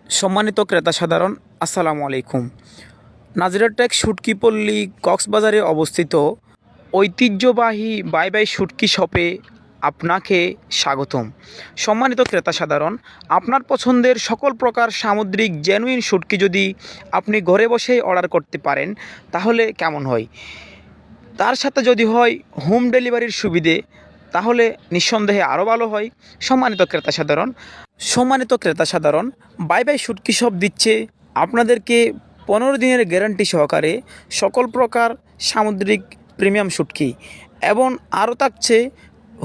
সম্মানিত ক্রেতা সাধারণ, আসসালামু আলাইকুম। নাজিরাটেক শুটকি পল্লী কক্সবাজারে অবস্থিত ঐতিহ্যবাহী বাই বাই শুটকি শপে আপনাকে স্বাগতম। সম্মানিত ক্রেতা সাধারণ, আপনার পছন্দের সকল প্রকার সামুদ্রিক জেনুইন শুটকি যদি আপনি ঘরে বসেই অর্ডার করতে পারেন তাহলে কেমন হয়? তার সাথে যদি হয় হোম ডেলিভারির সুবিধে তাহলে নিঃসন্দেহে আরও ভালো হয়। সম্মানিত ক্রেতা সাধারণ, বাই বাই শুটকি শপ দিচ্ছে আপনাদেরকে 15 দিনের গ্যারান্টি সহকারে সকল প্রকার সামুদ্রিক প্রিমিয়াম শুটকি এবং আরও থাকছে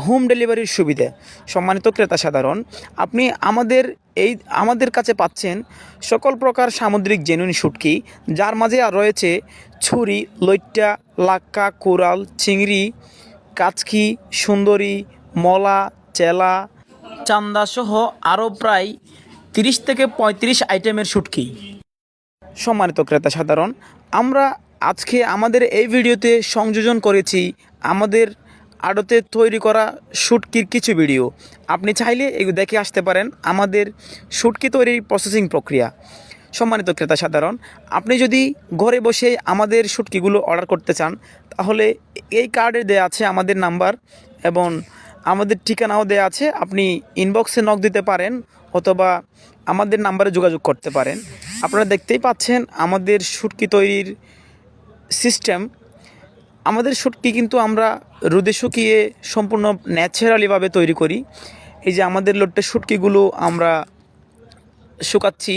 হোম ডেলিভারির সুবিধা। সম্মানিত ক্রেতা সাধারণ, আপনি আমাদের কাছে পাচ্ছেন সকল প্রকার সামুদ্রিক জেনুইন শুটকি, যার মাঝে আর রয়েছে ছুরি, লইট্টা, লাক্কা, কোরাল, চিংড়ি, কাচকি, সুন্দরী, মলা, চেলা, চান্দা সহ আরও প্রায় 30 থেকে 35 আইটেমের শুটকি। সম্মানিত ক্রেতা সাধারণ, আমরা আজকে আমাদের এই ভিডিওতে সংযোজন করেছি আমাদের আড়তে তৈরি করা শুটকির কিছু ভিডিও। আপনি চাইলে এগুলো দেখে আসতে পারেন আমাদের শুটকি তৈরির প্রসেসিং প্রক্রিয়া। সম্মানিত ক্রেতা সাধারণ, আপনি যদি ঘরে বসে আমাদের শুটকিগুলো অর্ডার করতে চান তাহলে এই কার্ডে দেওয়া আছে আমাদের নাম্বার এবং আমাদের ঠিকানাও দেওয়া আছে। আপনি ইনবক্সে নক দিতে পারেন অথবা আমাদের নাম্বারে যোগাযোগ করতে পারেন। আপনারা দেখতেই পাচ্ছেন আমাদের শুটকি তৈরির সিস্টেম। আমাদের শুটকি কিন্তু আমরা রোদে শুকিয়ে সম্পূর্ণ ন্যাচারালিভাবে তৈরি করি। এই যে আমাদের লোটে শুটকিগুলো আমরা শুকাচ্ছি।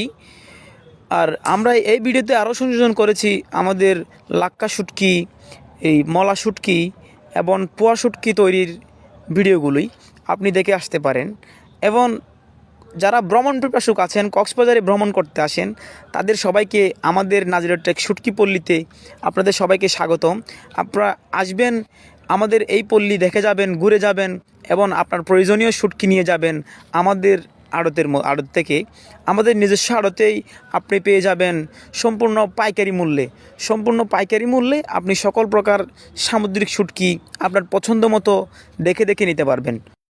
আর আমরা এই ভিডিওতে আরও সংযোজন করেছি আমাদের লাক্কা শুটকি, এই মলা শুটকি এবং পোয়া শুটকি তৈরির ভিডিওগুলোই আপনি দেখে আসতে পারেন। এবং যারা ভ্রমণ পিপাসুক আছেন, কক্সবাজারে ভ্রমণ করতে আসেন, তাদের সবাইকে আমাদের নাজিরাটেক শুটকি পল্লীতে আপনাদের সবাইকে স্বাগতম। আপনারা আসবেন, আমাদের এই পল্লী দেখে যাবেন, ঘুরে যাবেন এবং আপনার প্রয়োজনীয় শুটকি নিয়ে যাবেন আমাদের আড়ত থেকে। আমাদের নিজস্ব আড়তেই আপনি পেয়ে যাবেন সম্পূর্ণ পাইকারি মূল্যে আপনি সকল প্রকার সামুদ্রিক শুটকি আপনার পছন্দ মতো দেখে নিতে পারবেন।